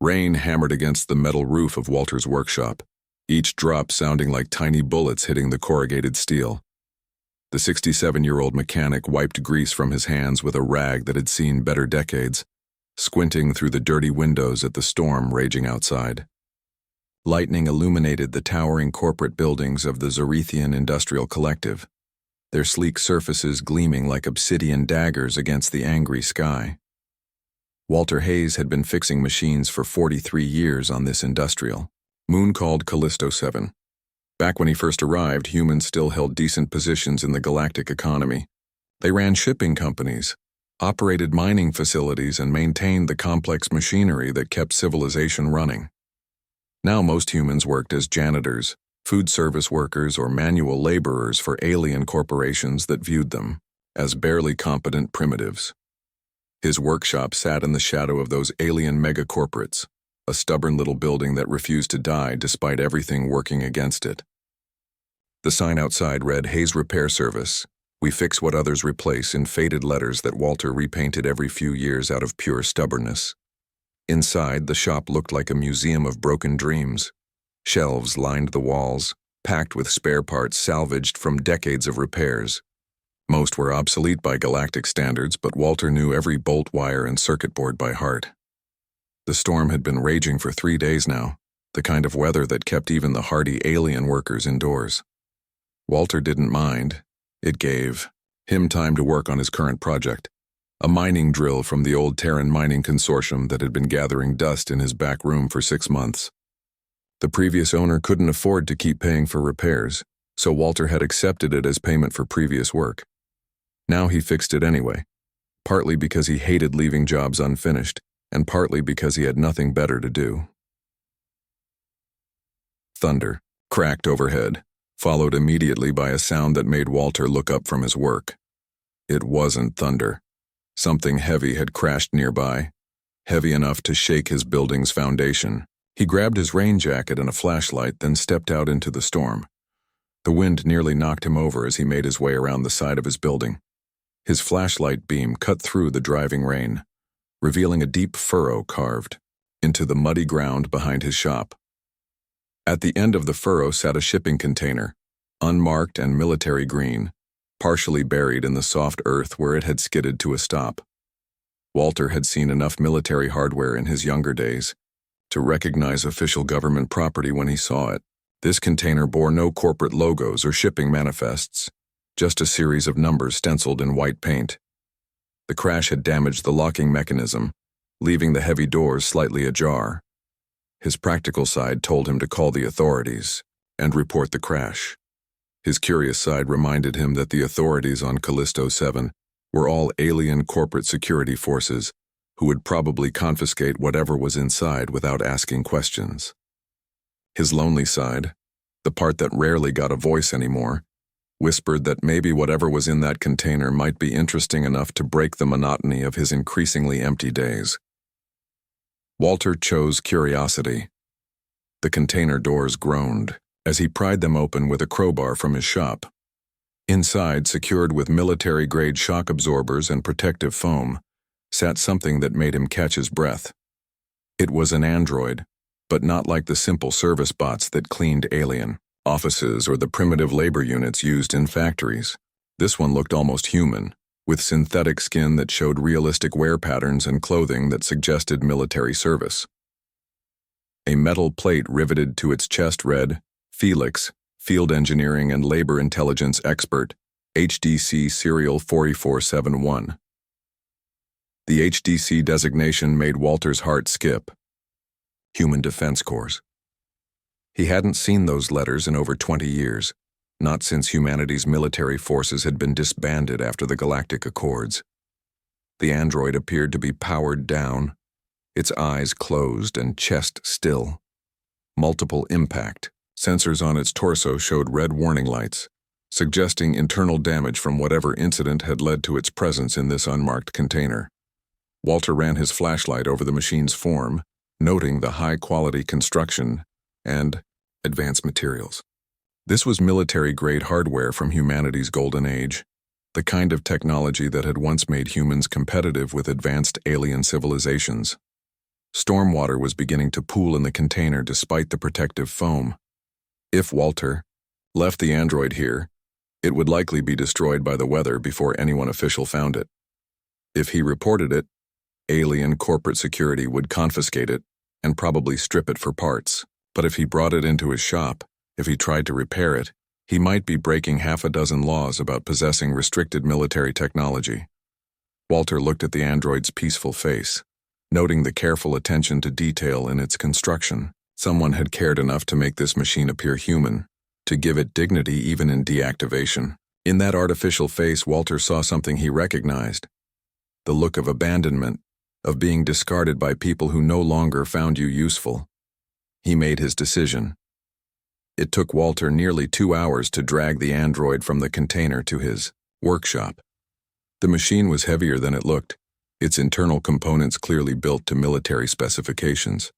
Rain hammered against the metal roof of Walter's workshop, each drop sounding like tiny bullets hitting the corrugated steel. The 67-year-old mechanic wiped grease from his hands with a rag that had seen better decades, squinting through the dirty windows at the storm raging outside. Lightning illuminated the towering corporate buildings of the Zorethian Industrial Collective, their sleek surfaces gleaming like obsidian daggers against the angry sky. Walter Hayes had been fixing machines for 43 years on this industrial, moon-called Callisto 7. Back when he first arrived, humans still held decent positions in the galactic economy. They ran shipping companies, operated mining facilities, and maintained the complex machinery that kept civilization running. Now most humans worked as janitors, food service workers, or manual laborers for alien corporations that viewed them as barely competent primitives. His workshop sat in the shadow of those alien megacorporates, a stubborn little building that refused to die despite everything working against it. The sign outside read, "Hayes Repair Service. We fix what others replace," in faded letters that Walter repainted every few years out of pure stubbornness. Inside, the shop looked like a museum of broken dreams. Shelves lined the walls, packed with spare parts salvaged from decades of repairs. Most were obsolete by galactic standards, but Walter knew every bolt wire and circuit board by heart. The storm had been raging for 3 days now, the kind of weather that kept even the hardy alien workers indoors. Walter didn't mind. It gave him time to work on his current project, a mining drill from the old Terran mining consortium that had been gathering dust in his back room for 6 months. The previous owner couldn't afford to keep paying for repairs, so Walter had accepted it as payment for previous work. Now he fixed it anyway, partly because he hated leaving jobs unfinished, and partly because he had nothing better to do. Thunder cracked overhead, followed immediately by a sound that made Walter look up from his work. It wasn't thunder. Something heavy had crashed nearby, heavy enough to shake his building's foundation. He grabbed his rain jacket and a flashlight, then stepped out into the storm. The wind nearly knocked him over as he made his way around the side of his building. His flashlight beam cut through the driving rain, revealing a deep furrow carved into the muddy ground behind his shop. At the end of the furrow sat a shipping container, unmarked and military green, partially buried in the soft earth where it had skidded to a stop. Walter had seen enough military hardware in his younger days to recognize official government property when he saw it. This container bore no corporate logos or shipping manifests, just a series of numbers stenciled in white paint. The crash had damaged the locking mechanism, leaving the heavy doors slightly ajar. His practical side told him to call the authorities and report the crash. His curious side reminded him that the authorities on Callisto 7 were all alien corporate security forces who would probably confiscate whatever was inside without asking questions. His lonely side, the part that rarely got a voice anymore, whispered that maybe whatever was in that container might be interesting enough to break the monotony of his increasingly empty days. Walter chose curiosity. The container doors groaned as he pried them open with a crowbar from his shop. Inside, secured with military-grade shock absorbers and protective foam, sat something that made him catch his breath. It was an android, but not like the simple service bots that cleaned alien offices or the primitive labor units used in factories. This one looked almost human, with synthetic skin that showed realistic wear patterns and clothing that suggested military service. A metal plate riveted to its chest read, "Felix, Field Engineering and Labor Intelligence Expert, HDC Serial 4471. The HDC designation made Walter's heart skip. Human Defense Corps. He hadn't seen those letters in over 20 years, not since humanity's military forces had been disbanded after the Galactic Accords. The android appeared to be powered down, its eyes closed and chest still. Multiple impact sensors on its torso showed red warning lights, suggesting internal damage from whatever incident had led to its presence in this unmarked container. Walter ran his flashlight over the machine's form, noting the high-quality construction and advanced materials. This was military-grade hardware from humanity's golden age, the kind of technology that had once made humans competitive with advanced alien civilizations. Stormwater was beginning to pool in the container despite the protective foam. If Walter left the android here, it would likely be destroyed by the weather before anyone official found it. If he reported it, alien corporate security would confiscate it and probably strip it for parts. But if he brought it into his shop, if he tried to repair it, he might be breaking half a dozen laws about possessing restricted military technology. Walter looked at the android's peaceful face, noting the careful attention to detail in its construction. Someone had cared enough to make this machine appear human, to give it dignity even in deactivation. In that artificial face, Walter saw something he recognized. The look of abandonment, of being discarded by people who no longer found you useful. He made his decision. It took Walter nearly 2 hours to drag the android from the container to his workshop. The machine was heavier than it looked, its internal components clearly built to military specifications.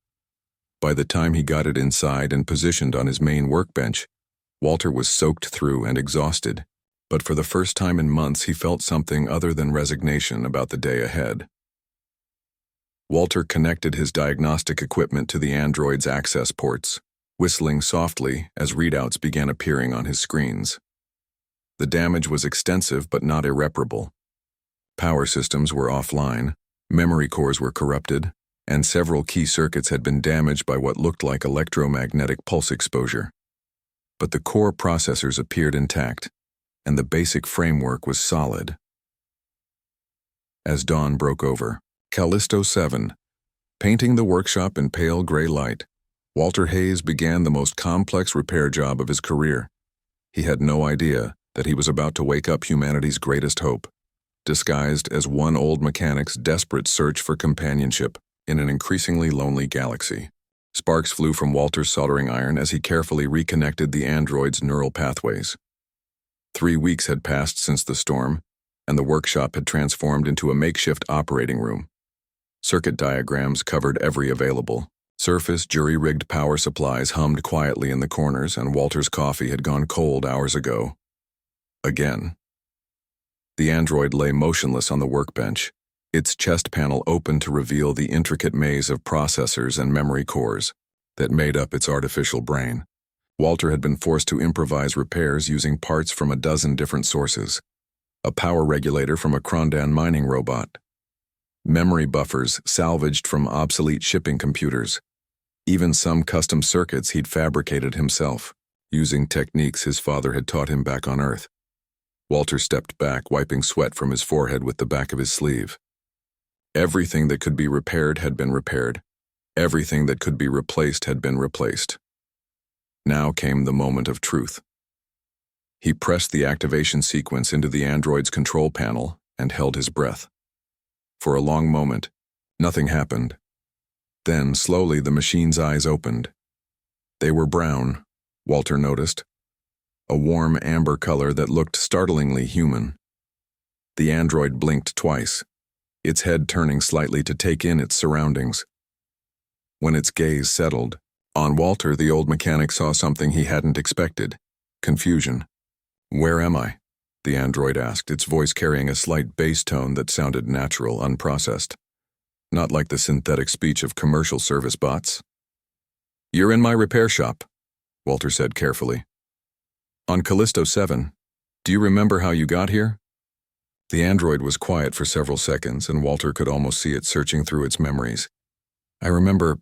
By the time he got it inside and positioned on his main workbench, Walter was soaked through and exhausted, but for the first time in months he felt something other than resignation about the day ahead. Walter connected his diagnostic equipment to the android's access ports, whistling softly as readouts began appearing on his screens. The damage was extensive but not irreparable. Power systems were offline, memory cores were corrupted, and several key circuits had been damaged by what looked like electromagnetic pulse exposure. But the core processors appeared intact, and the basic framework was solid. As dawn broke over, Callisto 7, painting the workshop in pale gray light, Walter Hayes began the most complex repair job of his career. He had no idea that he was about to wake up humanity's greatest hope, disguised as one old mechanic's desperate search for companionship in an increasingly lonely galaxy. Sparks flew from Walter's soldering iron as he carefully reconnected the android's neural pathways. 3 weeks had passed since the storm, and the workshop had transformed into a makeshift operating room. Circuit diagrams covered every available surface. Jury-rigged power supplies hummed quietly in the corners, and Walter's coffee had gone cold hours ago. Again. The android lay motionless on the workbench, its chest panel open to reveal the intricate maze of processors and memory cores that made up its artificial brain. Walter had been forced to improvise repairs using parts from a dozen different sources. A power regulator from a Crondan mining robot. Memory buffers salvaged from obsolete shipping computers. Even some custom circuits he'd fabricated himself, using techniques his father had taught him back on Earth. Walter stepped back, wiping sweat from his forehead with the back of his sleeve. Everything that could be repaired had been repaired. Everything that could be replaced had been replaced. Now came the moment of truth. He pressed the activation sequence into the android's control panel and held his breath. For a long moment, nothing happened. Then, slowly, the machine's eyes opened. They were brown, Walter noticed. A warm amber color that looked startlingly human. The android blinked twice, its head turning slightly to take in its surroundings. When its gaze settled on Walter, the old mechanic saw something he hadn't expected: confusion. "Where am I?" the android asked, its voice carrying a slight bass tone that sounded natural, unprocessed. Not like the synthetic speech of commercial service bots. "You're in my repair shop," Walter said carefully. "On Callisto 7. Do you remember how you got here?" The android was quiet for several seconds, and Walter could almost see it searching through its memories. "I remember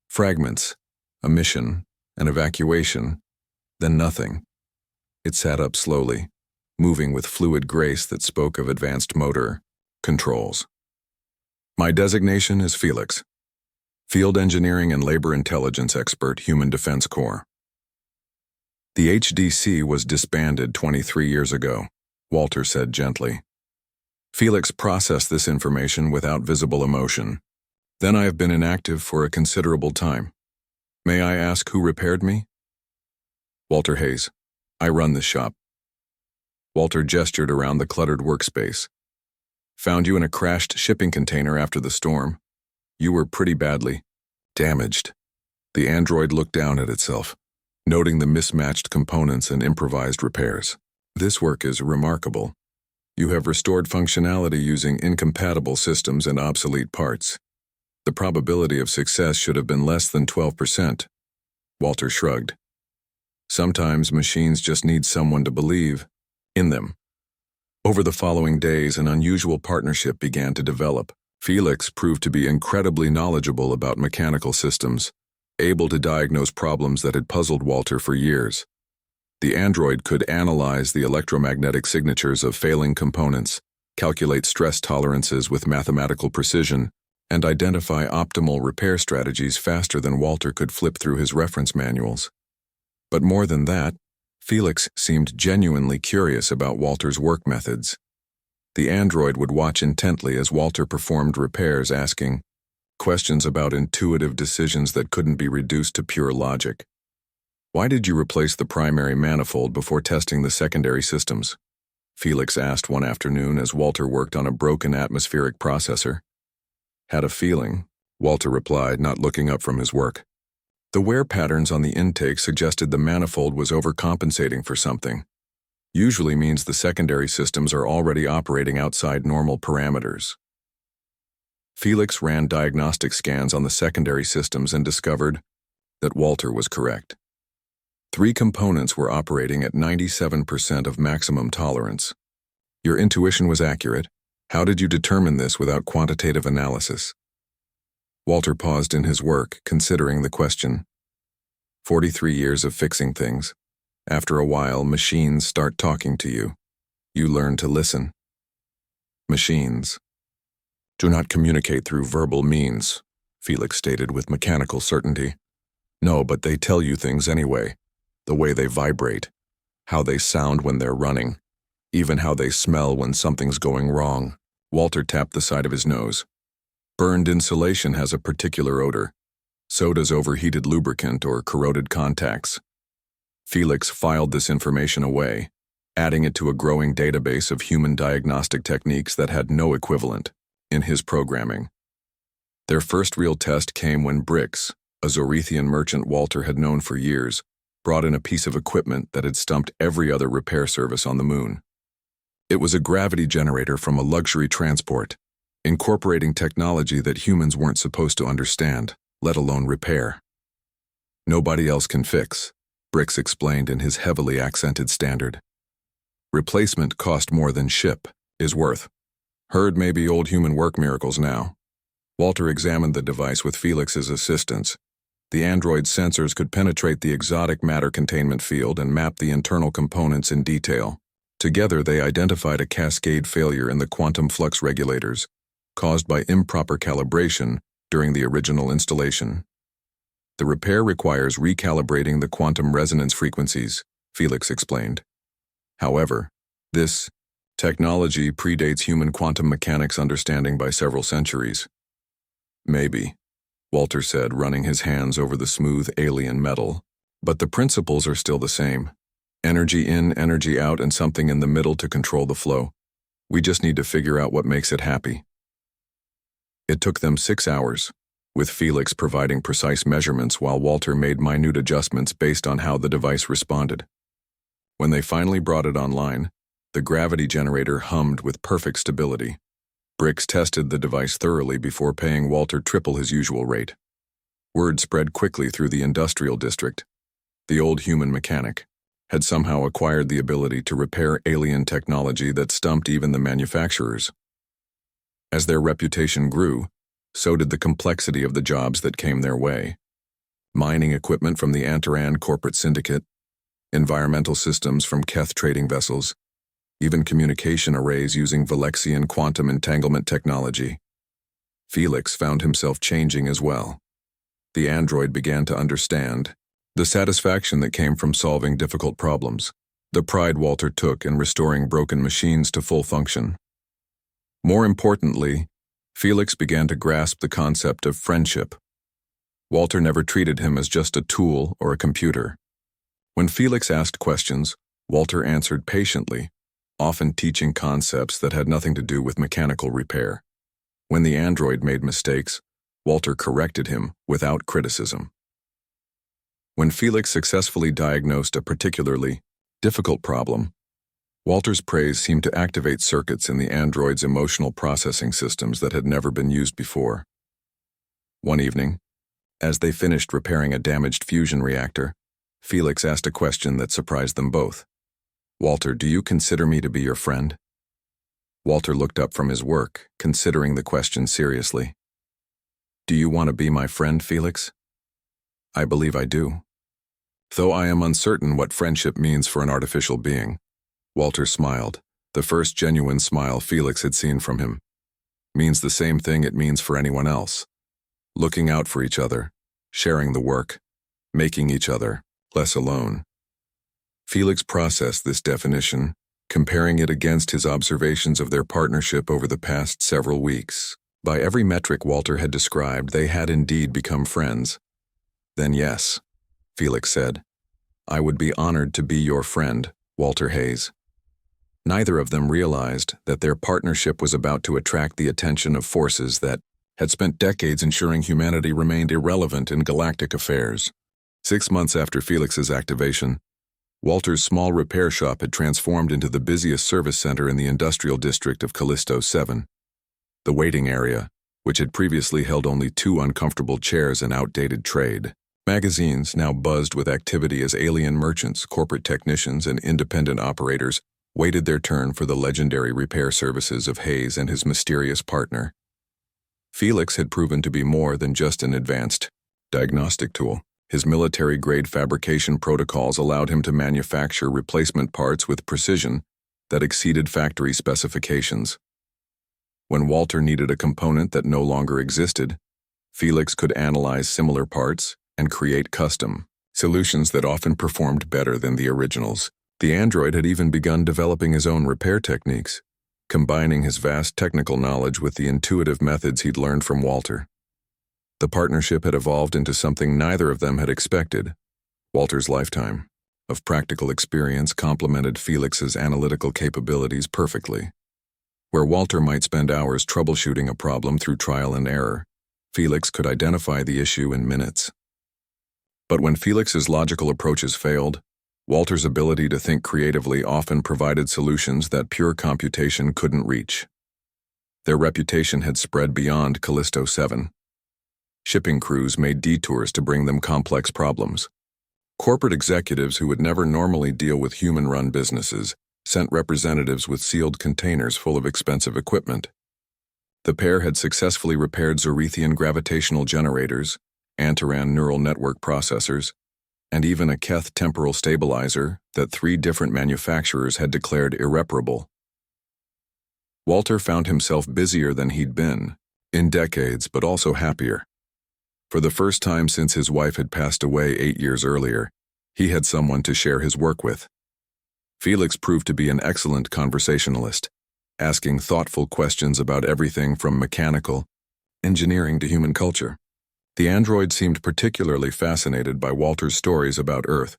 fragments, a mission, an evacuation, then nothing." It sat up slowly, moving with fluid grace that spoke of advanced motor controls. "My designation is Felix, Field Engineering and Labor Intelligence Expert, Human Defense Corps." "The HDC was disbanded 23 years ago," Walter said gently. "Felix processed this information without visible emotion. Then I have been inactive for a considerable time. May I ask who repaired me?" "Walter Hayes. I run this shop." Walter gestured around the cluttered workspace. "Found you in a crashed shipping container after the storm. You were pretty badly damaged." The android looked down at itself, noting the mismatched components and improvised repairs. "This work is remarkable. You have restored functionality using incompatible systems and obsolete parts. The probability of success should have been less than 12%. Walter shrugged. Sometimes machines just need someone to believe in them. Over the following days, an unusual partnership began to develop. Felix proved to be incredibly knowledgeable about mechanical systems, able to diagnose problems that had puzzled Walter for years. The android could analyze the electromagnetic signatures of failing components, calculate stress tolerances with mathematical precision, and identify optimal repair strategies faster than Walter could flip through his reference manuals. But more than that, Felix seemed genuinely curious about Walter's work methods. The android would watch intently as Walter performed repairs, asking questions about intuitive decisions that couldn't be reduced to pure logic. "Why did you replace the primary manifold before testing the secondary systems?" Felix asked one afternoon as Walter worked on a broken atmospheric processor. "Had a feeling," Walter replied, not looking up from his work. The wear patterns on the intake suggested the manifold was overcompensating for something. Usually means the secondary systems are already operating outside normal parameters. Felix ran diagnostic scans on the secondary systems and discovered that Walter was correct. 3 components were operating at 97% of maximum tolerance. "Your intuition was accurate. How did you determine this without quantitative analysis?" Walter paused in his work, considering the question. 43 years of fixing things. After a while, machines start talking to you. You learn to listen. Machines do not communicate through verbal means, Felix stated with mechanical certainty. "No, but they tell you things anyway. The way they vibrate, how they sound when they're running, even how they smell when something's going wrong." Walter tapped the side of his nose. "Burned insulation has a particular odor. So does overheated lubricant or corroded contacts." Felix filed this information away, adding it to a growing database of human diagnostic techniques that had no equivalent in his programming. Their first real test came when Brix, a Zorethian merchant Walter had known for years, brought in a piece of equipment that had stumped every other repair service on the moon. It was a gravity generator from a luxury transport, incorporating technology that humans weren't supposed to understand, let alone repair. "Nobody else can fix," Brix explained in his heavily accented standard. "Replacement cost more than ship is worth. Heard maybe old human work miracles now." Walter examined the device with Felix's assistance. The android's sensors could penetrate the exotic matter containment field and map the internal components in detail. Together, they identified a cascade failure in the quantum flux regulators, caused by improper calibration during the original installation. "The repair requires recalibrating the quantum resonance frequencies," Felix explained. "However, this technology predates human quantum mechanics understanding by several centuries." "Maybe," Walter said, running his hands over the smooth alien metal. "But the principles are still the same. Energy in, energy out, and something in the middle to control the flow. We just need to figure out what makes it happy." It took them 6 hours, with Felix providing precise measurements while Walter made minute adjustments based on how the device responded. When they finally brought it online, the gravity generator hummed with perfect stability. Brix tested the device thoroughly before paying Walter triple his usual rate. Word spread quickly through the industrial district. The old human mechanic had somehow acquired the ability to repair alien technology that stumped even the manufacturers. As their reputation grew, so did the complexity of the jobs that came their way. Mining equipment from the Antaran corporate syndicate, environmental systems from Keth trading vessels, even communication arrays using Valexian quantum entanglement technology. Felix found himself changing as well. The android began to understand the satisfaction that came from solving difficult problems, the pride Walter took in restoring broken machines to full function. More importantly, Felix began to grasp the concept of friendship. Walter never treated him as just a tool or a computer. When Felix asked questions, Walter answered patiently, often teaching concepts that had nothing to do with mechanical repair. When the android made mistakes, Walter corrected him without criticism. When Felix successfully diagnosed a particularly difficult problem, Walter's praise seemed to activate circuits in the android's emotional processing systems that had never been used before. One evening, as they finished repairing a damaged fusion reactor, Felix asked a question that surprised them both. "Walter, do you consider me to be your friend?" Walter looked up from his work, considering the question seriously. "Do you want to be my friend, Felix?" "I believe I do. Though I am uncertain what friendship means for an artificial being." Walter smiled, the first genuine smile Felix had seen from him. "Means the same thing it means for anyone else. Looking out for each other, sharing the work, making each other less alone." Felix processed this definition, comparing it against his observations of their partnership over the past several weeks. By every metric Walter had described, they had indeed become friends. "Then yes," Felix said. "I would be honored to be your friend, Walter Hayes." Neither of them realized that their partnership was about to attract the attention of forces that had spent decades ensuring humanity remained irrelevant in galactic affairs. 6 months after Felix's activation, Walter's small repair shop had transformed into the busiest service center in the industrial district of Callisto 7. The waiting area, which had previously held only 2 uncomfortable chairs and outdated trade magazines, now buzzed with activity as alien merchants, corporate technicians, and independent operators waited their turn for the legendary repair services of Hayes and his mysterious partner. Felix had proven to be more than just an advanced diagnostic tool. His military-grade fabrication protocols allowed him to manufacture replacement parts with precision that exceeded factory specifications. When Walter needed a component that no longer existed, Felix could analyze similar parts and create custom solutions that often performed better than the originals. The android had even begun developing his own repair techniques, combining his vast technical knowledge with the intuitive methods he'd learned from Walter. The partnership had evolved into something neither of them had expected. Walter's lifetime of practical experience complemented Felix's analytical capabilities perfectly. Where Walter might spend hours troubleshooting a problem through trial and error, Felix could identify the issue in minutes. But when Felix's logical approaches failed, Walter's ability to think creatively often provided solutions that pure computation couldn't reach. Their reputation had spread beyond Callisto 7. Shipping crews made detours to bring them complex problems. Corporate executives who would never normally deal with human-run businesses sent representatives with sealed containers full of expensive equipment. The pair had successfully repaired Zorethian gravitational generators, Antaran neural network processors, and even a Keth temporal stabilizer that 3 different manufacturers had declared irreparable. Walter found himself busier than he'd been in decades, but also happier. For the first time since his wife had passed away 8 years earlier, he had someone to share his work with. Felix proved to be an excellent conversationalist, asking thoughtful questions about everything from mechanical engineering to human culture. The android seemed particularly fascinated by Walter's stories about Earth,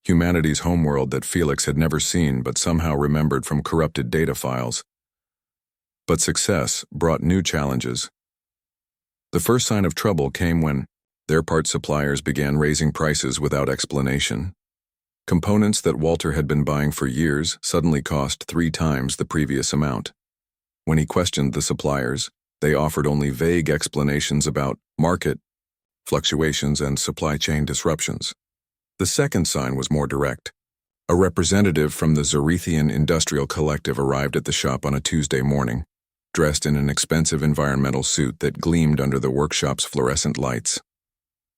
humanity's homeworld that Felix had never seen but somehow remembered from corrupted data files. But success brought new challenges. The first sign of trouble came when their part suppliers began raising prices without explanation. Components that Walter had been buying for years suddenly cost 3 times the previous amount. When he questioned the suppliers, they offered only vague explanations about market fluctuations and supply chain disruptions. The second sign was more direct. A representative from the Zorethian Industrial Collective arrived at the shop on a Tuesday morning, dressed in an expensive environmental suit that gleamed under the workshop's fluorescent lights.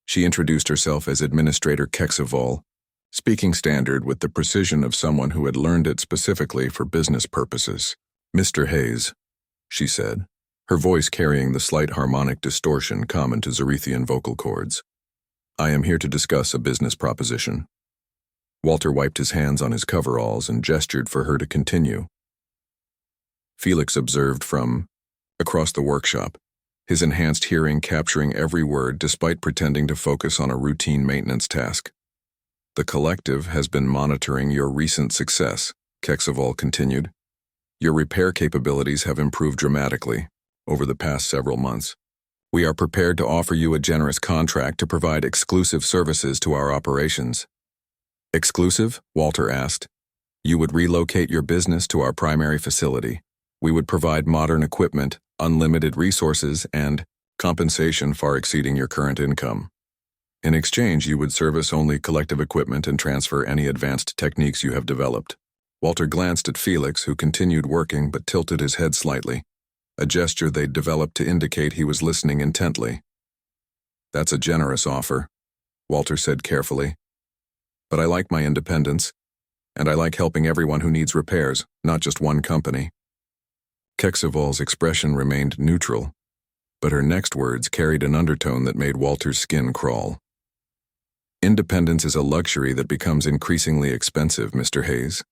She introduced herself as Administrator Kexivol, speaking standard with the precision of someone who had learned it specifically for business purposes. "Mr. Hayes," she said, her voice carrying the slight harmonic distortion common to Zorethian vocal cords. "I am here to discuss a business proposition." Walter wiped his hands on his coveralls and gestured for her to continue. Felix observed from across the workshop, his enhanced hearing capturing every word despite pretending to focus on a routine maintenance task. "The collective has been monitoring your recent success," Kexivol continued. "Your repair capabilities have improved dramatically over the past several months. We are prepared to offer you a generous contract to provide exclusive services to our operations." "Exclusive?" Walter asked. "You would relocate your business to our primary facility. We would provide modern equipment, unlimited resources, and compensation far exceeding your current income. In exchange, you would service only collective equipment and transfer any advanced techniques you have developed. Walter glanced at Felix, who continued working but tilted his head slightly, a gesture they'd developed to indicate he was listening intently. "That's a generous offer," Walter said carefully. "But I like my independence, and I like helping everyone who needs repairs, not just one company." Kexival's expression remained neutral, but her next words carried an undertone that made Walter's skin crawl. "Independence is a luxury that becomes increasingly expensive, Mr. Hayes.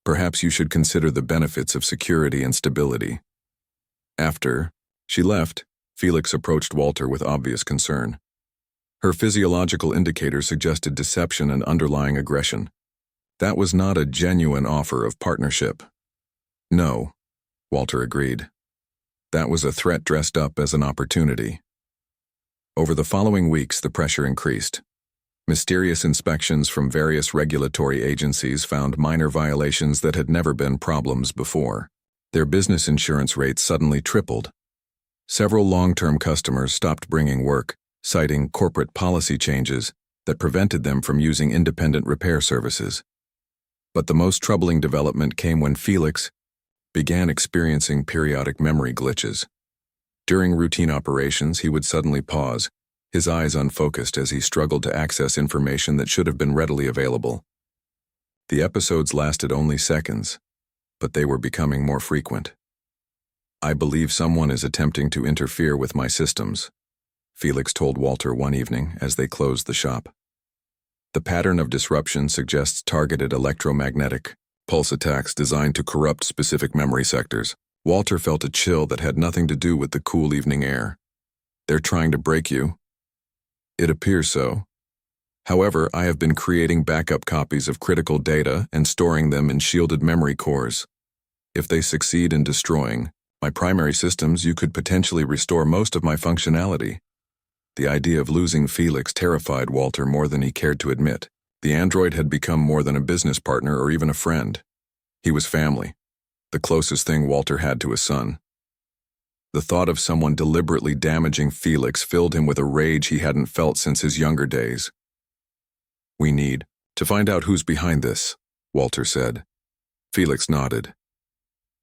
Perhaps you should consider the benefits of security and stability." After she left, Felix approached Walter with obvious concern. Her physiological indicators suggested deception and underlying aggression. That was not a genuine offer of partnership. "No," Walter agreed. "That was a threat dressed up as an opportunity." Over the following weeks, the pressure increased. Mysterious inspections from various regulatory agencies found minor violations that had never been problems before. Their business insurance rates suddenly tripled. Several long-term customers stopped bringing work, citing corporate policy changes that prevented them from using independent repair services. But the most troubling development came when Felix began experiencing periodic memory glitches. During routine operations, he would suddenly pause, his eyes unfocused as he struggled to access information that should have been readily available. The episodes lasted only seconds, but they were becoming more frequent. "I believe someone is attempting to interfere with my systems," Felix told Walter one evening as they closed the shop. "The pattern of disruption suggests targeted electromagnetic pulse attacks designed to corrupt specific memory sectors." Walter felt a chill that had nothing to do with the cool evening air. "They're trying to break you?" "It appears so. However, I have been creating backup copies of critical data and storing them in shielded memory cores. If they succeed in destroying my primary systems, you could potentially restore most of my functionality." The idea of losing Felix terrified Walter more than he cared to admit. The android had become more than a business partner or even a friend. He was family, the closest thing Walter had to a son. The thought of someone deliberately damaging Felix filled him with a rage he hadn't felt since his younger days. "We need to find out who's behind this," Walter said. Felix nodded.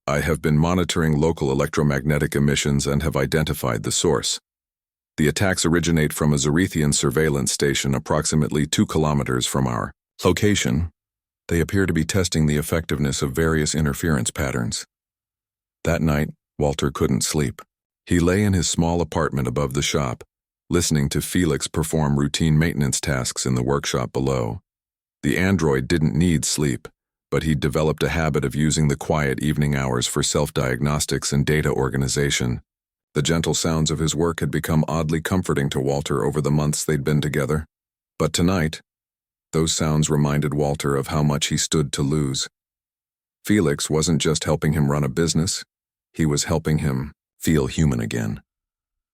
"I have been monitoring local electromagnetic emissions and have identified the source. The attacks originate from a Zerethian surveillance station approximately 2 kilometers from our location. They appear to be testing the effectiveness of various interference patterns." That night, Walter couldn't sleep. He lay in his small apartment above the shop, listening to Felix perform routine maintenance tasks in the workshop below. The android didn't need sleep, but he'd developed a habit of using the quiet evening hours for self-diagnostics and data organization. The gentle sounds of his work had become oddly comforting to Walter over the months they'd been together. But tonight, those sounds reminded Walter of how much he stood to lose. Felix wasn't just helping him run a business, he was helping him feel human again.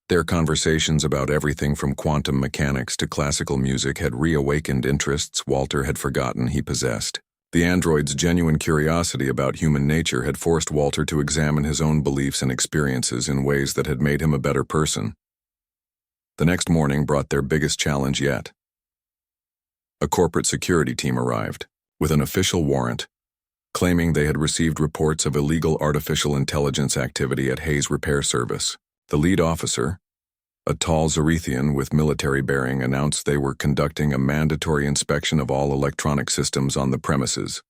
Their conversations about everything from quantum mechanics to classical music had reawakened interests Walter had forgotten he possessed. The android's genuine curiosity about human nature had forced Walter to examine his own beliefs and experiences in ways that had made him a better person. The next morning brought their biggest challenge yet. A corporate security team arrived, with an official warrant, claiming they had received reports of illegal artificial intelligence activity at Hayes Repair Service. The lead officer, a tall Zerethian with military bearing, announced they were conducting a mandatory inspection of all electronic systems on the premises.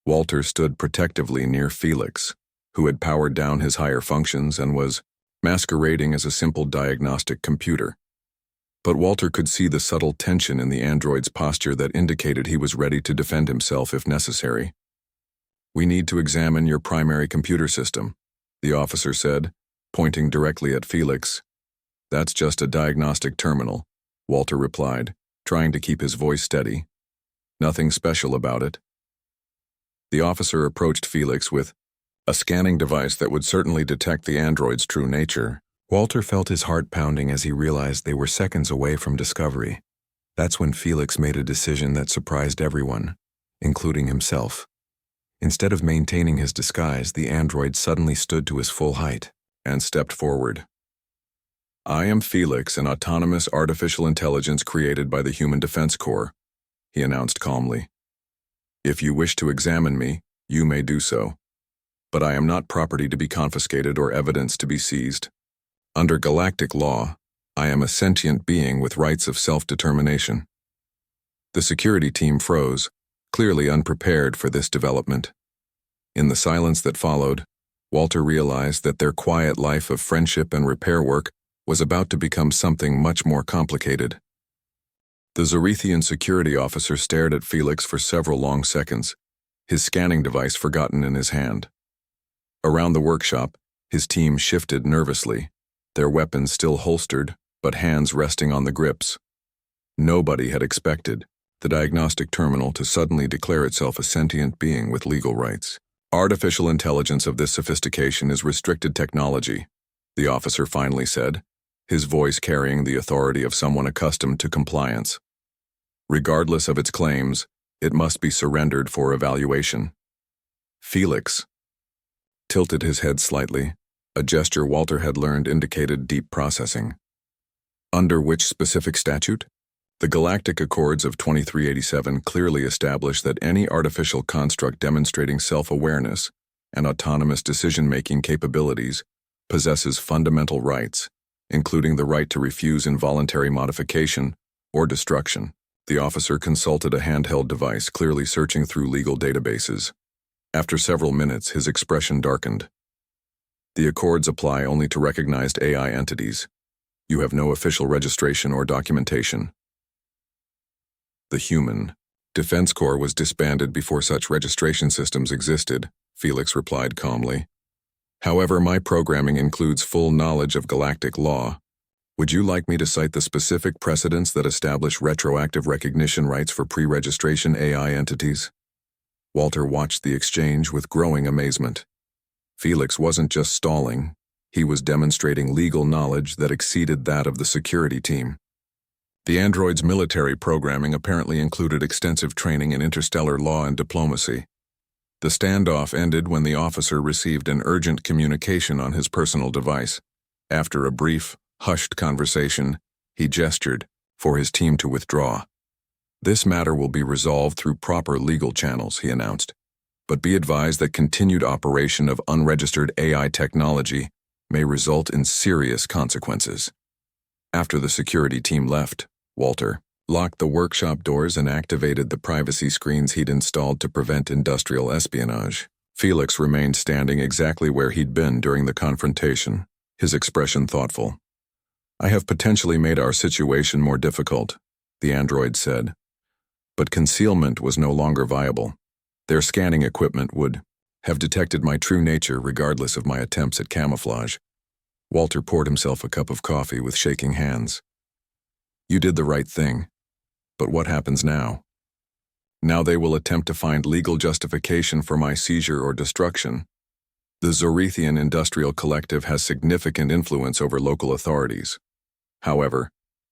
Walter stood protectively near Felix, who had powered down his higher functions and was masquerading as a simple diagnostic computer. But Walter could see the subtle tension in the android's posture that indicated he was ready to defend himself if necessary. "We need to examine your primary computer system," the officer said, pointing directly at Felix. "That's just a diagnostic terminal," Walter replied, trying to keep his voice steady. "Nothing special about it." The officer approached Felix with a scanning device that would certainly detect the android's true nature. Walter felt his heart pounding as he realized they were seconds away from discovery. That's when Felix made a decision that surprised everyone, including himself. Instead of maintaining his disguise, the android suddenly stood to his full height and stepped forward. I am Felix, an autonomous artificial intelligence created by the Human Defense Corps, he announced calmly. If you wish to examine me, you may do so. But I am not property to be confiscated or evidence to be seized. Under galactic law, I am a sentient being with rights of self-determination. The security team froze, clearly unprepared for this development. In the silence that followed, Walter realized that their quiet life of friendship and repair work was about to become something much more complicated. The Zorethian security officer stared at Felix for several long seconds, his scanning device forgotten in his hand. Around the workshop, his team shifted nervously, their weapons still holstered, but hands resting on the grips. Nobody had expected the diagnostic terminal to suddenly declare itself a sentient being with legal rights. Artificial intelligence of this sophistication is restricted technology, the officer finally said, his voice carrying the authority of someone accustomed to compliance. Regardless of its claims, it must be surrendered for evaluation. Felix tilted his head slightly, a gesture Walter had learned indicated deep processing. Under which specific statute? The Galactic Accords of 2387 clearly establish that any artificial construct demonstrating self-awareness and autonomous decision-making capabilities possesses fundamental rights, including the right to refuse involuntary modification or destruction. The officer consulted a handheld device, clearly searching through legal databases. After several minutes, his expression darkened. The accords apply only to recognized AI entities. You have no official registration or documentation. The Human Defense Corps was disbanded before such registration systems existed, Felix replied calmly. However, my programming includes full knowledge of galactic law. Would you like me to cite the specific precedents that establish retroactive recognition rights for pre-registration AI entities? Walter watched the exchange with growing amazement. Felix wasn't just stalling, he was demonstrating legal knowledge that exceeded that of the security team. The android's military programming apparently included extensive training in interstellar law and diplomacy. The standoff ended when the officer received an urgent communication on his personal device. After a brief, hushed conversation, he gestured for his team to withdraw. This matter will be resolved through proper legal channels, he announced. But be advised that continued operation of unregistered AI technology may result in serious consequences. After the security team left, Walter locked the workshop doors and activated the privacy screens he'd installed to prevent industrial espionage. Felix remained standing exactly where he'd been during the confrontation, his expression thoughtful. I have potentially made our situation more difficult, the android said. But concealment was no longer viable. Their scanning equipment would have detected my true nature regardless of my attempts at camouflage. Walter poured himself a cup of coffee with shaking hands. You did the right thing. But what happens now? Now they will attempt to find legal justification for my seizure or destruction. The Zorethian Industrial Collective has significant influence over local authorities. However,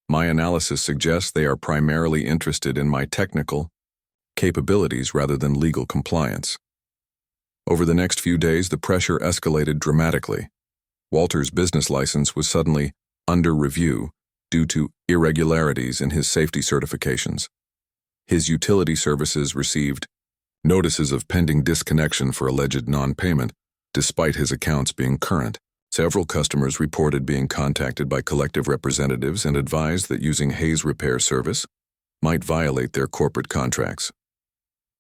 my analysis suggests they are primarily interested in my technical capabilities rather than legal compliance. Over the next few days, the pressure escalated dramatically. Walter's business license was suddenly under review due to irregularities in his safety certifications. His utility services received notices of pending disconnection for alleged non-payment, despite his accounts being current. Several customers reported being contacted by collective representatives and advised that using Hayes Repair Service might violate their corporate contracts.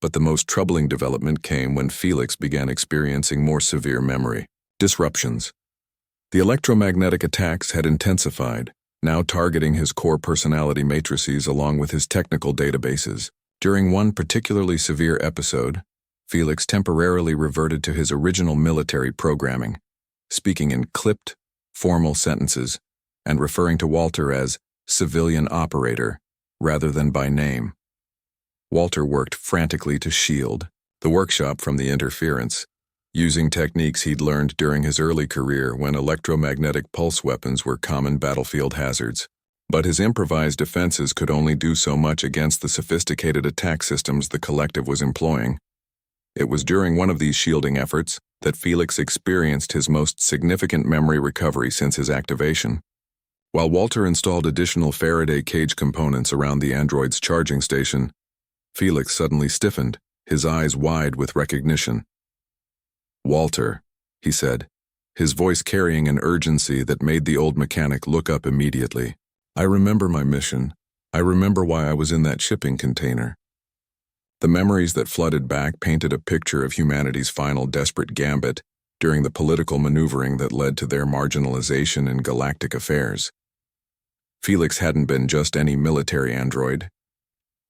But the most troubling development came when Felix began experiencing more severe memory disruptions. The electromagnetic attacks had intensified, now targeting his core personality matrices along with his technical databases. During one particularly severe episode, Felix temporarily reverted to his original military programming, speaking in clipped, formal sentences and referring to Walter as civilian operator rather than by name. Walter worked frantically to shield the workshop from the interference, using techniques he'd learned during his early career when electromagnetic pulse weapons were common battlefield hazards. But his improvised defenses could only do so much against the sophisticated attack systems the collective was employing. It was during one of these shielding efforts that Felix experienced his most significant memory recovery since his activation. While Walter installed additional Faraday cage components around the android's charging station, Felix suddenly stiffened, his eyes wide with recognition. "Walter," he said, his voice carrying an urgency that made the old mechanic look up immediately. "I remember my mission. I remember why I was in that shipping container." The memories that flooded back painted a picture of humanity's final desperate gambit during the political maneuvering that led to their marginalization in galactic affairs. Felix hadn't been just any military android.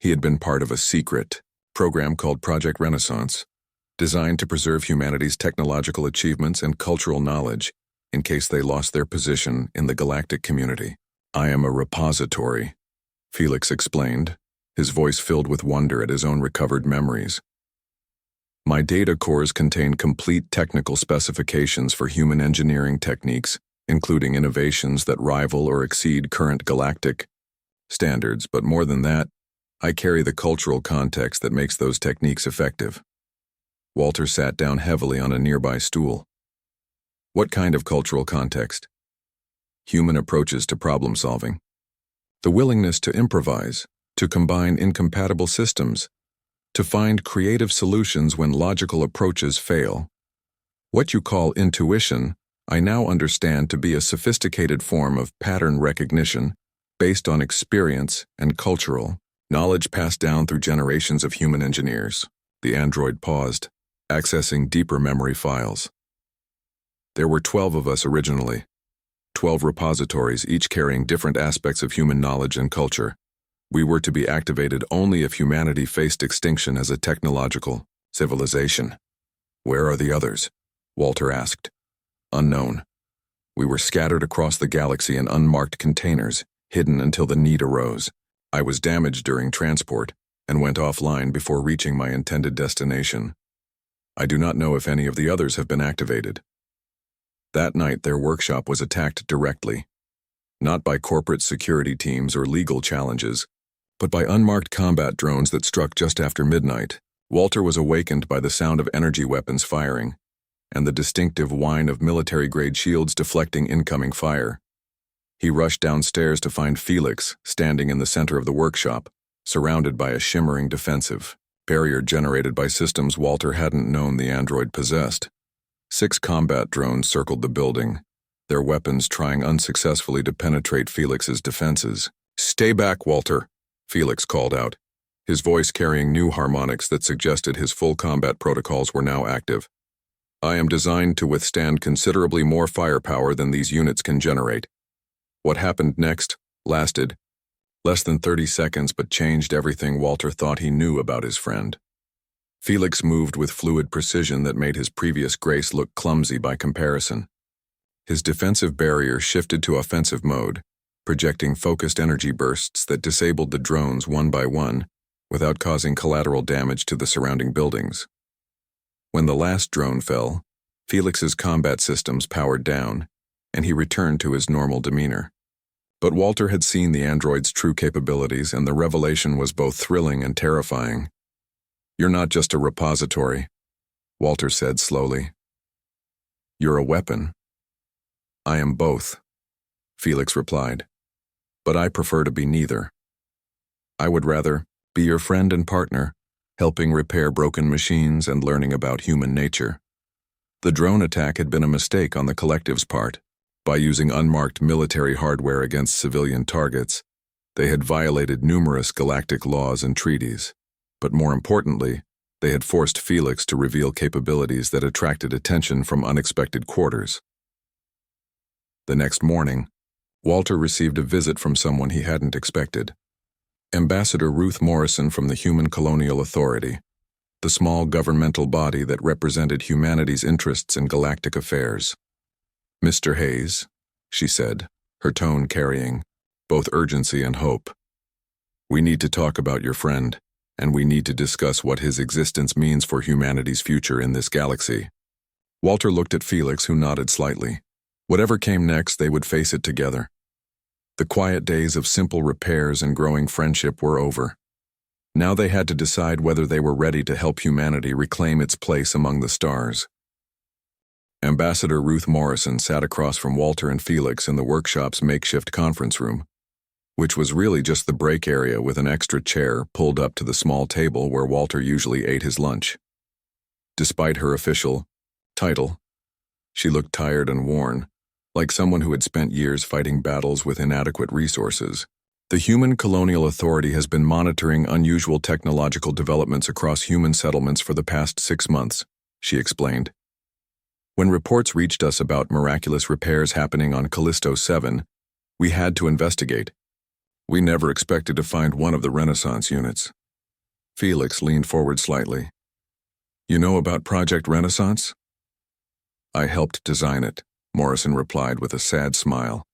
He had been part of a secret program called Project Renaissance, designed to preserve humanity's technological achievements and cultural knowledge in case they lost their position in the galactic community. "I am a repository," Felix explained, his voice filled with wonder at his own recovered memories. "My data cores contain complete technical specifications for human engineering techniques, including innovations that rival or exceed current galactic standards, but more than that, I carry the cultural context that makes those techniques effective." Walter sat down heavily on a nearby stool. "What kind of cultural context?" "Human approaches to problem solving. The willingness to improvise, to combine incompatible systems, to find creative solutions when logical approaches fail. What you call intuition, I now understand to be a sophisticated form of pattern recognition based on experience and cultural knowledge passed down through generations of human engineers." The android paused, accessing deeper memory files. "There were 12 of us originally. 12 repositories, each carrying different aspects of human knowledge and culture. We were to be activated only if humanity faced extinction as a technological civilization." "Where are the others?" Walter asked. "Unknown. We were scattered across the galaxy in unmarked containers, hidden until the need arose. I was damaged during transport and went offline before reaching my intended destination. I do not know if any of the others have been activated." That night, their workshop was attacked directly, not by corporate security teams or legal challenges, but by unmarked combat drones that struck just after midnight. Walter was awakened by the sound of energy weapons firing and the distinctive whine of military-grade shields deflecting incoming fire. He rushed downstairs to find Felix standing in the center of the workshop, surrounded by a shimmering defensive barrier generated by systems Walter hadn't known the android possessed. 6 combat drones circled the building, their weapons trying unsuccessfully to penetrate Felix's defenses. "Stay back, Walter," Felix called out, his voice carrying new harmonics that suggested his full combat protocols were now active. "I am designed to withstand considerably more firepower than these units can generate." What happened next lasted less than 30 seconds but changed everything Walter thought he knew about his friend. Felix moved with fluid precision that made his previous grace look clumsy by comparison. His defensive barrier shifted to offensive mode, projecting focused energy bursts that disabled the drones one by one without causing collateral damage to the surrounding buildings. When the last drone fell, Felix's combat systems powered down, and he returned to his normal demeanor. But Walter had seen the android's true capabilities, and the revelation was both thrilling and terrifying. "You're not just a repository," Walter said slowly. "You're a weapon." "I am both," Felix replied. "But I prefer to be neither. I would rather be your friend and partner, helping repair broken machines and learning about human nature." The drone attack had been a mistake on the collective's part. By using unmarked military hardware against civilian targets, they had violated numerous galactic laws and treaties. But more importantly, they had forced Felix to reveal capabilities that attracted attention from unexpected quarters. The next morning, Walter received a visit from someone he hadn't expected. Ambassador Ruth Morrison from the Human Colonial Authority, the small governmental body that represented humanity's interests in galactic affairs. "Mr. Hayes," she said, her tone carrying both urgency and hope. "We need to talk about your friend, and we need to discuss what his existence means for humanity's future in this galaxy." Walter looked at Felix, who nodded slightly. Whatever came next, they would face it together. The quiet days of simple repairs and growing friendship were over. Now they had to decide whether they were ready to help humanity reclaim its place among the stars. Ambassador Ruth Morrison sat across from Walter and Felix in the workshop's makeshift conference room, which was really just the break area with an extra chair pulled up to the small table where Walter usually ate his lunch. Despite her official title, she looked tired and worn, like someone who had spent years fighting battles with inadequate resources. The Human Colonial Authority has been monitoring unusual technological developments across human settlements for the past 6 months, she explained. When reports reached us about miraculous repairs happening on Callisto 7, we had to investigate. We never expected to find one of the Renaissance units. Felix leaned forward slightly. You know about Project Renaissance? I helped design it, Morrison replied with a sad smile.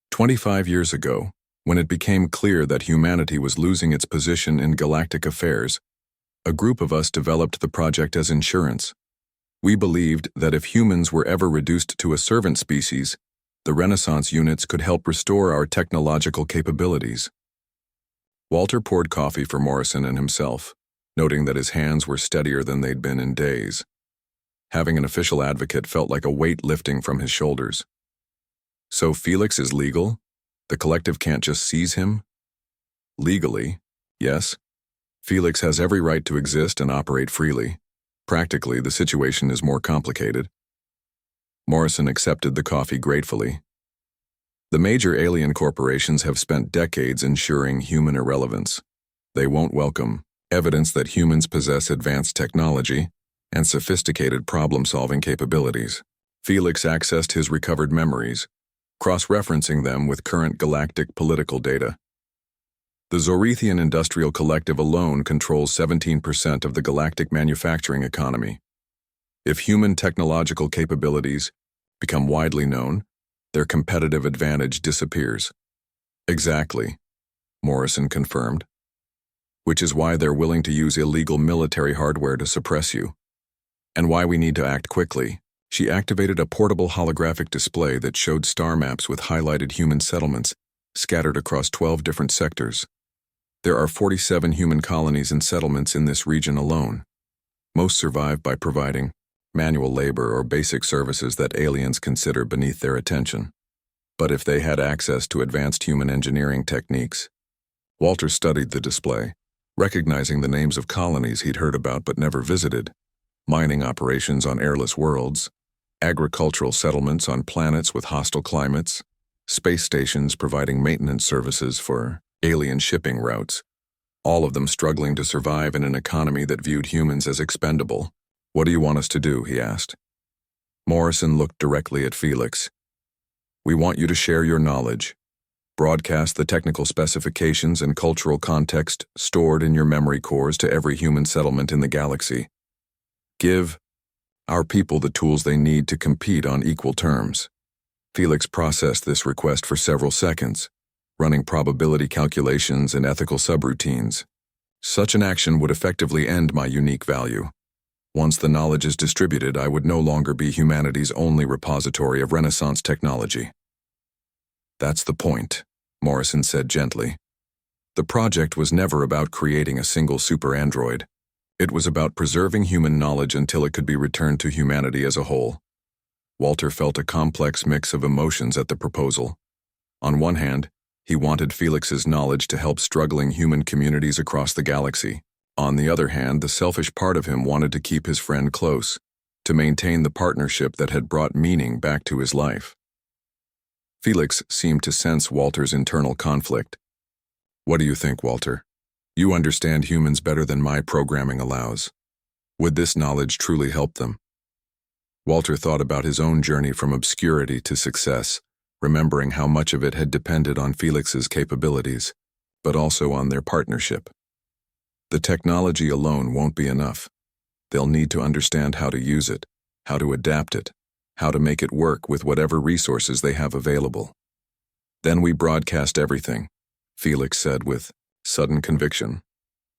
25 years ago, when it became clear that humanity was losing its position in galactic affairs, a group of us developed the project as insurance. We believed that if humans were ever reduced to a servant species, the Renaissance units could help restore our technological capabilities. Walter poured coffee for Morrison and himself, noting that his hands were steadier than they'd been in days. Having an official advocate felt like a weight lifting from his shoulders. So Felix is legal? The collective can't just seize him? Legally, yes. Felix has every right to exist and operate freely. Practically, the situation is more complicated. Morrison accepted the coffee gratefully. The major alien corporations have spent decades ensuring human irrelevance. They won't welcome evidence that humans possess advanced technology and sophisticated problem-solving capabilities. Felix accessed his recovered memories, cross-referencing them with current galactic political data. The Zorethian Industrial Collective alone controls 17% of the galactic manufacturing economy. If human technological capabilities become widely known, their competitive advantage disappears. Exactly, Morrison confirmed. Which is why they're willing to use illegal military hardware to suppress you. And why we need to act quickly. She activated a portable holographic display that showed star maps with highlighted human settlements scattered across 12 different sectors. There are 47 human colonies and settlements in this region alone. Most survive by providing manual labor or basic services that aliens consider beneath their attention. But if they had access to advanced human engineering techniques, Walter studied the display, recognizing the names of colonies he'd heard about but never visited, mining operations on airless worlds, agricultural settlements on planets with hostile climates, space stations providing maintenance services for alien shipping routes, all of them struggling to survive in an economy that viewed humans as expendable. What do you want us to do? He asked. Morrison looked directly at Felix. We want you to share your knowledge, broadcast the technical specifications and cultural context stored in your memory cores to every human settlement in the galaxy. Give our people the tools they need to compete on equal terms. Felix processed this request for several seconds, running probability calculations and ethical subroutines. Such an action would effectively end my unique value. Once the knowledge is distributed, I would no longer be humanity's only repository of Renaissance technology. That's the point, Morrison said gently. The project was never about creating a single super android. It was about preserving human knowledge until it could be returned to humanity as a whole. Walter felt a complex mix of emotions at the proposal. On one hand, he wanted Felix's knowledge to help struggling human communities across the galaxy. On the other hand, the selfish part of him wanted to keep his friend close, to maintain the partnership that had brought meaning back to his life. Felix seemed to sense Walter's internal conflict. What do you think, Walter? You understand humans better than my programming allows. Would this knowledge truly help them? Walter thought about his own journey from obscurity to success, remembering how much of it had depended on Felix's capabilities, but also on their partnership. The technology alone won't be enough. They'll need to understand how to use it, how to adapt it, how to make it work with whatever resources they have available. Then we broadcast everything, Felix said with sudden conviction.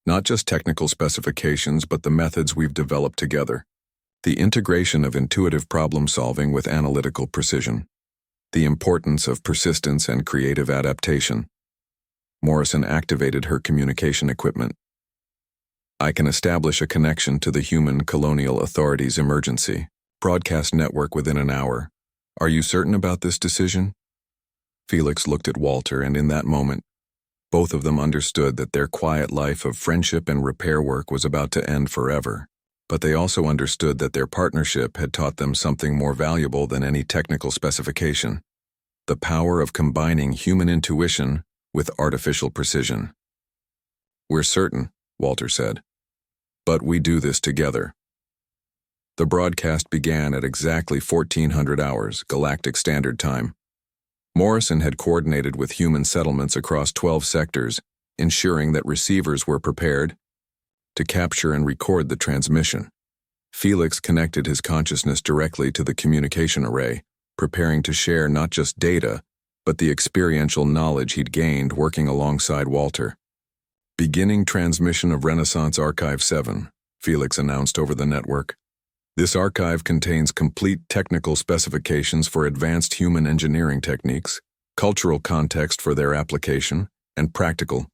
Not just technical specifications, but the methods we've developed together. The integration of intuitive problem-solving with analytical precision. The importance of persistence and creative adaptation. Morrison activated her communication equipment. I can establish a connection to the Human Colonial Authority's emergency Broadcast network within an hour. Are you certain about this decision? Felix looked at Walter, and in that moment, both of them understood that their quiet life of friendship and repair work was about to end forever. But they also understood that their partnership had taught them something more valuable than any technical specification: the power of combining human intuition with artificial precision. "We're certain," Walter said, "but we do this together." The broadcast began at exactly 1400 hours, Galactic Standard Time. Morrison had coordinated with human settlements across 12 sectors, ensuring that receivers were prepared to capture and record the transmission. Felix connected his consciousness directly to the communication array, preparing to share not just data, but the experiential knowledge he'd gained working alongside Walter. "Beginning transmission of Renaissance Archive 7, Felix announced over the network. "This archive contains complete technical specifications for advanced human engineering techniques, cultural context for their application, and practical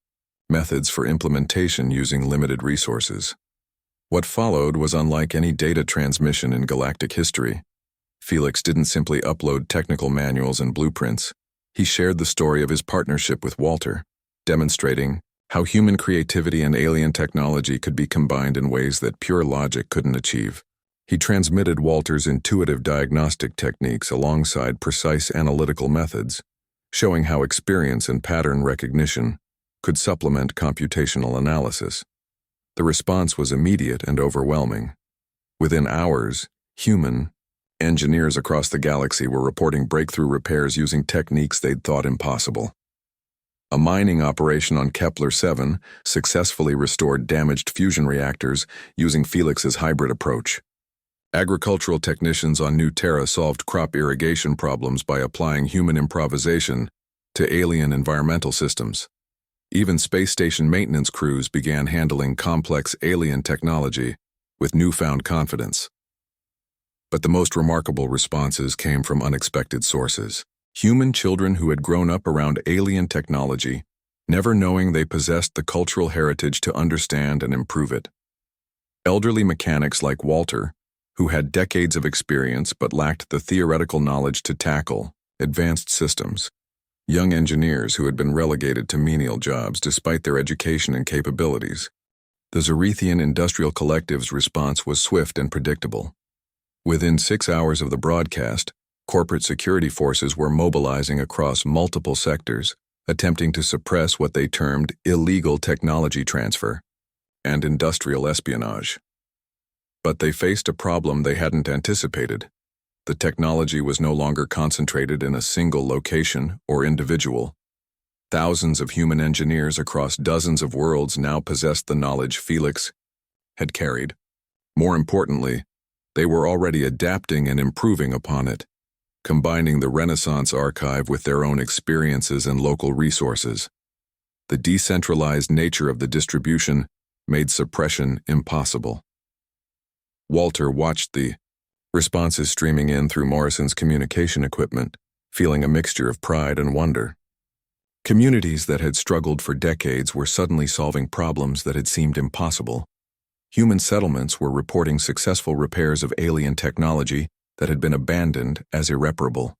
methods for implementation using limited resources." What followed was unlike any data transmission in galactic history. Felix didn't simply upload technical manuals and blueprints. He shared the story of his partnership with Walter, demonstrating how human creativity and alien technology could be combined in ways that pure logic couldn't achieve. He transmitted Walter's intuitive diagnostic techniques alongside precise analytical methods, showing how experience and pattern recognition could supplement computational analysis. The response was immediate and overwhelming. Within hours, human engineers across the galaxy were reporting breakthrough repairs using techniques they'd thought impossible. A mining operation on Kepler-7 successfully restored damaged fusion reactors using Felix's hybrid approach. Agricultural technicians on New Terra solved crop irrigation problems by applying human improvisation to alien environmental systems. Even space station maintenance crews began handling complex alien technology with newfound confidence. But the most remarkable responses came from unexpected sources. Human children who had grown up around alien technology, never knowing they possessed the cultural heritage to understand and improve it. Elderly mechanics like Walter, who had decades of experience but lacked the theoretical knowledge to tackle advanced systems. Young engineers who had been relegated to menial jobs despite their education and capabilities. The Zorethian Industrial Collective's response was swift and predictable. Within 6 hours of the broadcast, corporate security forces were mobilizing across multiple sectors, attempting to suppress what they termed illegal technology transfer and industrial espionage. But they faced a problem they hadn't anticipated. The technology was no longer concentrated in a single location or individual. Thousands of human engineers across dozens of worlds now possessed the knowledge Felix had carried. More importantly, they were already adapting and improving upon it, combining the Renaissance archive with their own experiences and local resources. The decentralized nature of the distribution made suppression impossible. Walter watched the responses streaming in through Morrison's communication equipment, feeling a mixture of pride and wonder. Communities that had struggled for decades were suddenly solving problems that had seemed impossible. Human settlements were reporting successful repairs of alien technology that had been abandoned as irreparable.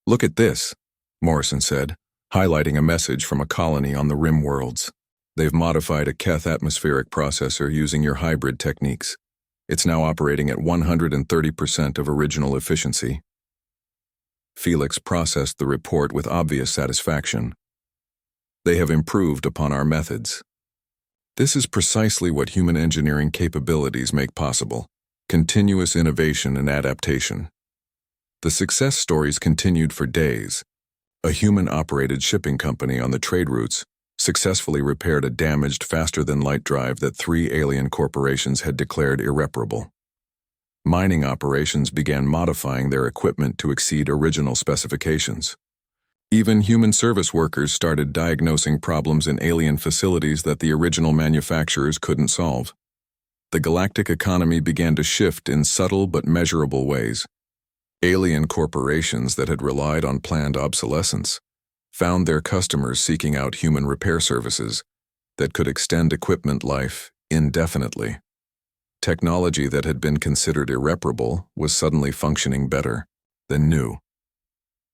"Look at this," Morrison said, highlighting a message from a colony on the rim worlds. "They've modified a Keth atmospheric processor using your hybrid techniques. It's now operating at 130% of original efficiency." Felix processed the report with obvious satisfaction. "They have improved upon our methods." This is precisely what human engineering capabilities make possible: continuous innovation and adaptation. The success stories continued for days. A human-operated shipping company on the trade routes successfully repaired a damaged faster-than-light drive that 3 alien corporations had declared irreparable. Mining operations began modifying their equipment to exceed original specifications. Even human service workers started diagnosing problems in alien facilities that the original manufacturers couldn't solve. The galactic economy began to shift in subtle but measurable ways. Alien corporations that had relied on planned obsolescence found their customers seeking out human repair services that could extend equipment life indefinitely. Technology that had been considered irreparable was suddenly functioning better than new.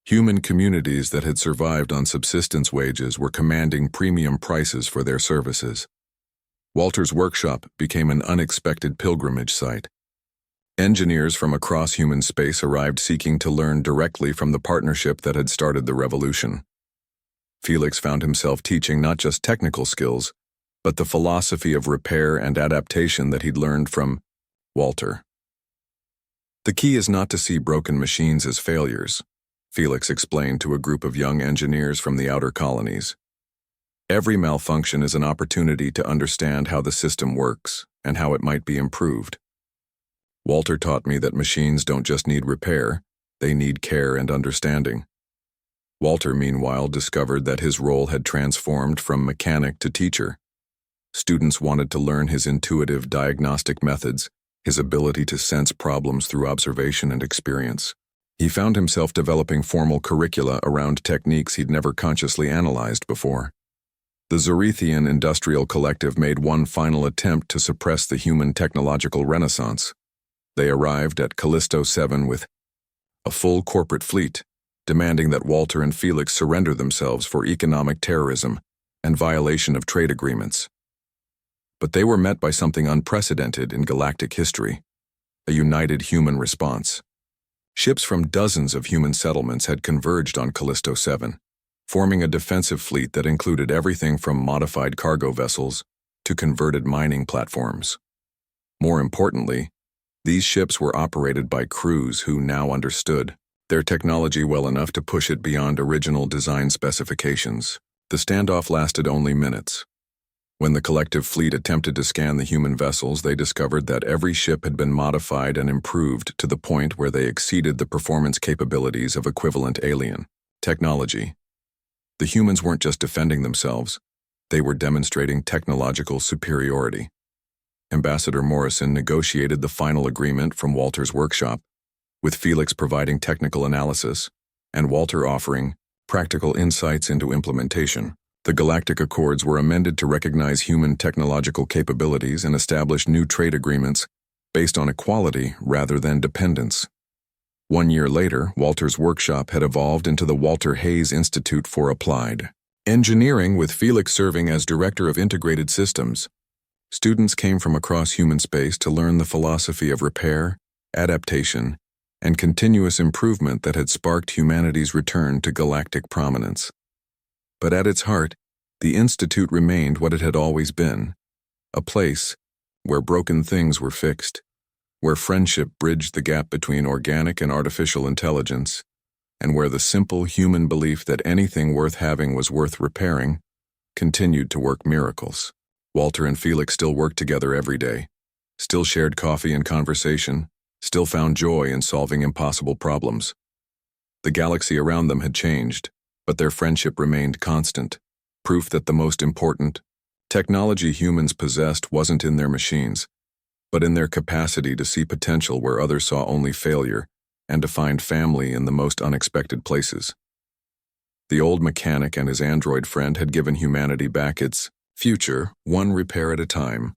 Human communities that had survived on subsistence wages were commanding premium prices for their services. Walter's workshop became an unexpected pilgrimage site. Engineers from across human space arrived seeking to learn directly from the partnership that had started the revolution. Felix found himself teaching not just technical skills, but the philosophy of repair and adaptation that he'd learned from Walter. The key is not to see broken machines as failures, Felix explained to a group of young engineers from the outer colonies. Every malfunction is an opportunity to understand how the system works and how it might be improved. Walter taught me that machines don't just need repair, they need care and understanding. Walter, meanwhile, discovered that his role had transformed from mechanic to teacher. Students wanted to learn his intuitive diagnostic methods, his ability to sense problems through observation and experience. He found himself developing formal curricula around techniques he'd never consciously analyzed before. The Zorethian Industrial Collective made one final attempt to suppress the human technological renaissance. They arrived at Callisto 7 with a full corporate fleet, demanding that Walter and Felix surrender themselves for economic terrorism and violation of trade agreements. But they were met by something unprecedented in galactic history, a united human response. Ships from dozens of human settlements had converged on Callisto 7, forming a defensive fleet that included everything from modified cargo vessels to converted mining platforms. More importantly, these ships were operated by crews who now understood their technology well enough to push it beyond original design specifications. The standoff lasted only minutes. When the collective fleet attempted to scan the human vessels, they discovered that every ship had been modified and improved to the point where they exceeded the performance capabilities of equivalent alien technology. The humans weren't just defending themselves, they were demonstrating technological superiority. Ambassador Morrison negotiated the final agreement from Walter's workshop, with Felix providing technical analysis and Walter offering practical insights into implementation. The Galactic Accords were amended to recognize human technological capabilities and establish new trade agreements based on equality rather than dependence. 1 year later, Walter's workshop had evolved into the Walter Hayes Institute for Applied Engineering, with Felix serving as Director of Integrated Systems. Students came from across human space to learn the philosophy of repair, adaptation, and continuous improvement that had sparked humanity's return to galactic prominence. But at its heart, the Institute remained what it had always been, a place where broken things were fixed, where friendship bridged the gap between organic and artificial intelligence, and where the simple human belief that anything worth having was worth repairing continued to work miracles. Walter and Felix still worked together every day, still shared coffee and conversation, still found joy in solving impossible problems. The galaxy around them had changed, but their friendship remained constant, proof that the most important technology humans possessed wasn't in their machines, but in their capacity to see potential where others saw only failure, and to find family in the most unexpected places. The old mechanic and his android friend had given humanity back its future, one repair at a time.